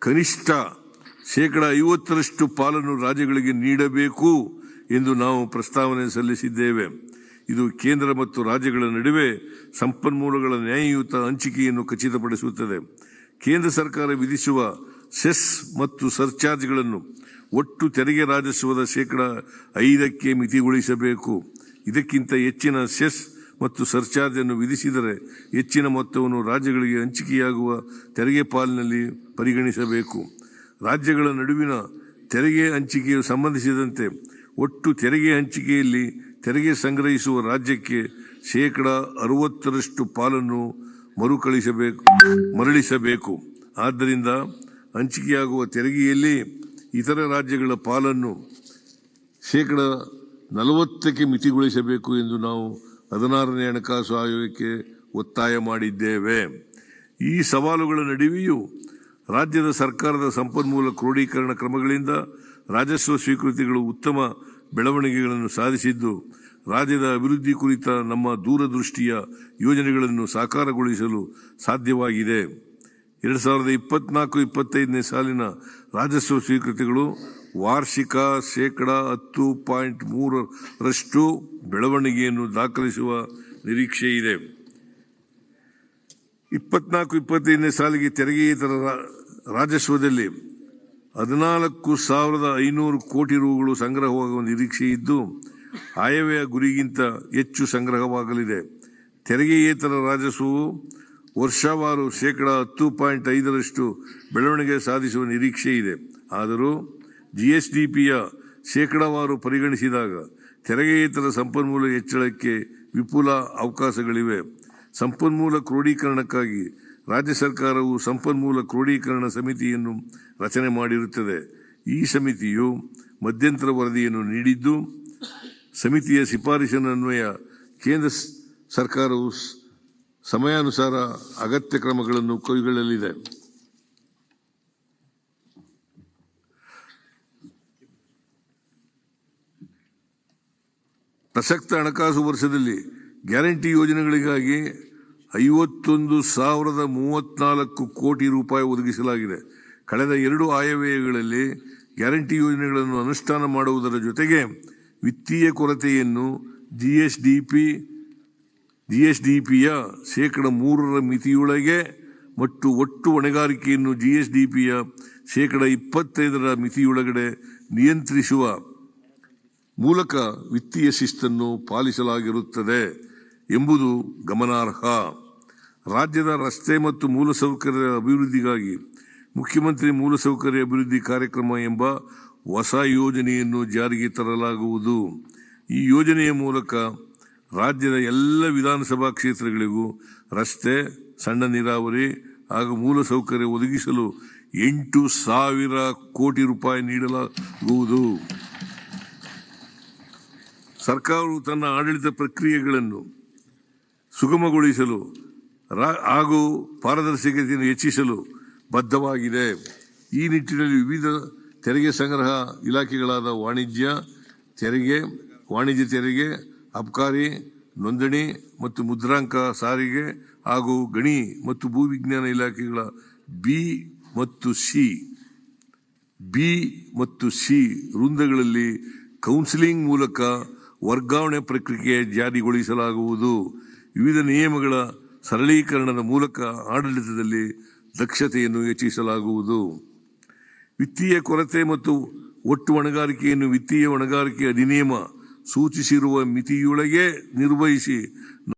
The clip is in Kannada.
ಕನಿಷ್ಠ 50% ಪಾಲನ್ನು ರಾಜ್ಯಗಳಿಗೆ ನೀಡಬೇಕು ಎಂದು ನಾವು ಪ್ರಸ್ತಾವನೆ ಸಲ್ಲಿಸಿದ್ದೇವೆ. ಇದು ಕೇಂದ್ರ ಮತ್ತು ರಾಜ್ಯಗಳ ನಡುವೆ ಸಂಪನ್ಮೂಲಗಳ ನ್ಯಾಯಯುತ ಹಂಚಿಕೆಯನ್ನು ಖಚಿತಪಡಿಸುತ್ತದೆ. ಕೇಂದ್ರ ಸರ್ಕಾರ ವಿಧಿಸುವ ಸೆಸ್ ಮತ್ತು ಸರ್ಚಾರ್ಜ್ಗಳನ್ನು ಒಟ್ಟು ತೆರಿಗೆ ರಾಜಸ್ವದ 5% ಮಿತಿಗೊಳಿಸಬೇಕು. ಇದಕ್ಕಿಂತ ಹೆಚ್ಚಿನ ಸೆಸ್ ಮತ್ತು ಸರ್ಚಾರ್ಜ್ ಅನ್ನು ವಿಧಿಸಿದರೆ ಹೆಚ್ಚಿನ ಮೊತ್ತವನ್ನು ರಾಜ್ಯಗಳಿಗೆ ಹಂಚಿಕೆಯಾಗುವ ತೆರಿಗೆ ಪಾಲಿನಲ್ಲಿ ಪರಿಗಣಿಸಬೇಕು. ರಾಜ್ಯಗಳ ನಡುವಿನ ತೆರಿಗೆ ಹಂಚಿಕೆಗೆ ಸಂಬಂಧಿಸಿದಂತೆ ಒಟ್ಟು ತೆರಿಗೆ ಹಂಚಿಕೆಯಲ್ಲಿ ತೆರಿಗೆ ಸಂಗ್ರಹಿಸುವ ರಾಜ್ಯಕ್ಕೆ 60% ಪಾಲನ್ನು ಮರಳಿಸಬೇಕು. ಆದ್ದರಿಂದ ಹಂಚಿಕೆಯಾಗುವ ತೆರಿಗೆಯಲ್ಲಿ ಇತರ ರಾಜ್ಯಗಳ ಪಾಲನ್ನು 40% ಮಿತಿಗೊಳಿಸಬೇಕು ಎಂದು ನಾವು 16ನೇ ಹಣಕಾಸು ಆಯೋಗಕ್ಕೆ ಒತ್ತಾಯ ಮಾಡಿದ್ದೇವೆ. ಈ ಸವಾಲುಗಳ ನಡುವೆಯೂ ರಾಜ್ಯದ ಸರ್ಕಾರದ ಸಂಪನ್ಮೂಲ ಕ್ರೋಢೀಕರಣ ಕ್ರಮಗಳಿಂದ ರಾಜಸ್ವ ಸ್ವೀಕೃತಿಗಳು ಉತ್ತಮ ಬೆಳವಣಿಗೆಗಳನ್ನು ಸಾಧಿಸಿದ್ದು, ರಾಜ್ಯದ ಅಭಿವೃದ್ಧಿ ಕುರಿತ ನಮ್ಮ ದೂರದೃಷ್ಟಿಯ ಯೋಜನೆಗಳನ್ನು ಸಾಕಾರಗೊಳಿಸಲು ಸಾಧ್ಯವಾಗಿದೆ. 2024-25ನೇ ಸಾಲಿನ ರಾಜಸ್ವ ಸ್ವೀಕೃತಿಗಳು ವಾರ್ಷಿಕ 10.3% ಬೆಳವಣಿಗೆಯನ್ನು ದಾಖಲಿಸುವ ನಿರೀಕ್ಷೆ ಇದೆ. 24-25ನೇ ಸಾಲಿಗೆ ತೆರಿಗೆಯೇತರ ರಾಜಸ್ವದಲ್ಲಿ 14,500 ಕೋಟಿ ರೂಗಳು ಸಂಗ್ರಹವಾಗುವ ನಿರೀಕ್ಷೆ ಇದ್ದು, ಆಯವ್ಯಯ ಗುರಿಗಿಂತ ಹೆಚ್ಚು ಸಂಗ್ರಹವಾಗಲಿದೆ. ತೆರಿಗೆಯೇತರ ರಾಜಸ್ವವು ವರ್ಷವಾರು 10.5% ಬೆಳವಣಿಗೆ ಸಾಧಿಸುವ ನಿರೀಕ್ಷೆ ಇದೆ. ಆದರೂ GSDPಯ ಶೇಕಡಾವಾರು ಪರಿಗಣಿಸಿದಾಗ ತೆರಿಗೆಯೇತರ ಸಂಪನ್ಮೂಲ ಹೆಚ್ಚಳಕ್ಕೆ ವಿಪುಲ ಅವಕಾಶಗಳಿವೆ. ಸಂಪನ್ಮೂಲ ಕ್ರೋಢೀಕರಣಕ್ಕಾಗಿ ರಾಜ್ಯ ಸರ್ಕಾರವು ಸಂಪನ್ಮೂಲ ಕ್ರೋಢೀಕರಣ ಸಮಿತಿಯನ್ನು ರಚನೆ ಮಾಡಿರುತ್ತದೆ. ಈ ಸಮಿತಿಯು ಮಧ್ಯಂತರ ವರದಿಯನ್ನು ನೀಡಿದ್ದು, ಸಮಿತಿಯ ಶಿಫಾರಸಿನನ್ವಯ ಕೇಂದ್ರ ಸರ್ಕಾರವು ಸಮಯಾನುಸಾರ ಅಗತ್ಯ ಕ್ರಮಗಳನ್ನು ಕೈಗೊಳ್ಳಲಿದೆ. ಪ್ರಸಕ್ತ ಹಣಕಾಸು ವರ್ಷದಲ್ಲಿ ಗ್ಯಾರಂಟಿ ಯೋಜನೆಗಳಿಗಾಗಿ 51,034 ಕೋಟಿ ರೂಪಾಯಿ ಒದಗಿಸಲಾಗಿದೆ. ಕಳೆದ 2 ಆಯವ್ಯಯಗಳಲ್ಲಿ ಗ್ಯಾರಂಟಿ ಯೋಜನೆಗಳನ್ನು ಅನುಷ್ಠಾನ ಮಾಡುವುದರ ಜೊತೆಗೆ ವಿತ್ತೀಯ ಕೊರತೆಯನ್ನು GSDPಯ 3% ಮಿತಿಯೊಳಗೆ ಮತ್ತು ಒಟ್ಟು ಹೊಣೆಗಾರಿಕೆಯನ್ನು GSDPಯ 25% ಮಿತಿಯೊಳಗಡೆ ನಿಯಂತ್ರಿಸುವ ಮೂಲಕ ವಿತ್ತೀಯ ಶಿಸ್ತನ್ನು ಪಾಲಿಸಲಾಗಿರುತ್ತದೆ ಎಂಬುದು ಗಮನಾರ್ಹ. ರಾಜ್ಯದ ರಸ್ತೆ ಮತ್ತು ಮೂಲಸೌಕರ್ಯ ಅಭಿವೃದ್ಧಿಗಾಗಿ ಮುಖ್ಯಮಂತ್ರಿ ಮೂಲಸೌಕರ್ಯ ಅಭಿವೃದ್ಧಿ ಕಾರ್ಯಕ್ರಮ ಎಂಬ ಹೊಸ ಯೋಜನೆಯನ್ನು ಜಾರಿಗೆ ತರಲಾಗುವುದು. ಈ ಯೋಜನೆಯ ಮೂಲಕ ರಾಜ್ಯದ ಎಲ್ಲ ವಿಧಾನಸಭಾ ಕ್ಷೇತ್ರಗಳಿಗೂ ರಸ್ತೆ, ಸಣ್ಣ ನೀರಾವರಿ ಹಾಗೂ ಮೂಲಸೌಕರ್ಯ ಒದಗಿಸಲು 8,000 ಕೋಟಿ ರೂಪಾಯಿ ನೀಡಲಾಗುವುದು. ಸರ್ಕಾರವು ತನ್ನ ಆಡಳಿತ ಪ್ರಕ್ರಿಯೆಗಳನ್ನು ಸುಗಮಗೊಳಿಸಲು ಹಾಗೂ ಪಾರದರ್ಶಕತೆಯನ್ನು ಹೆಚ್ಚಿಸಲು ಬದ್ಧವಾಗಿದೆ. ಈ ನಿಟ್ಟಿನಲ್ಲಿ ವಿವಿಧ ತೆರಿಗೆ ಸಂಗ್ರಹ ಇಲಾಖೆಗಳಾದ ವಾಣಿಜ್ಯ ತೆರಿಗೆ, ಅಬಕಾರಿ, ನೋಂದಣಿ ಮತ್ತು ಮುದ್ರಾಂಕ, ಸಾರಿಗೆ ಹಾಗೂ ಗಣಿ ಮತ್ತು ಭೂವಿಜ್ಞಾನ ಇಲಾಖೆಗಳ ಬಿ ಮತ್ತು ಸಿ ವೃಂದಗಳಲ್ಲಿ ಕೌನ್ಸಿಲಿಂಗ್ ಮೂಲಕ ವರ್ಗಾವಣೆ ಪ್ರಕ್ರಿಯೆ ಜಾರಿಗೊಳಿಸಲಾಗುವುದು. ವಿವಿಧ ನಿಯಮಗಳ ಸರಳೀಕರಣದ ಮೂಲಕ ಆಡಳಿತದಲ್ಲಿ ದಕ್ಷತೆಯನ್ನು ಹೆಚ್ಚಿಸಲಾಗುವುದು. ವಿತ್ತೀಯ ಕೊರತೆ ಮತ್ತು ಒಟ್ಟು ಹೊಣೆಗಾರಿಕೆಯನ್ನು ವಿತ್ತೀಯ ಹೊಣೆಗಾರಿಕೆ ಅಧಿನಿಯಮ ಸೂಚಿಸಿರುವ ಮಿತಿಯೊಳಗೆ ನಿರ್ವಹಿಸಿ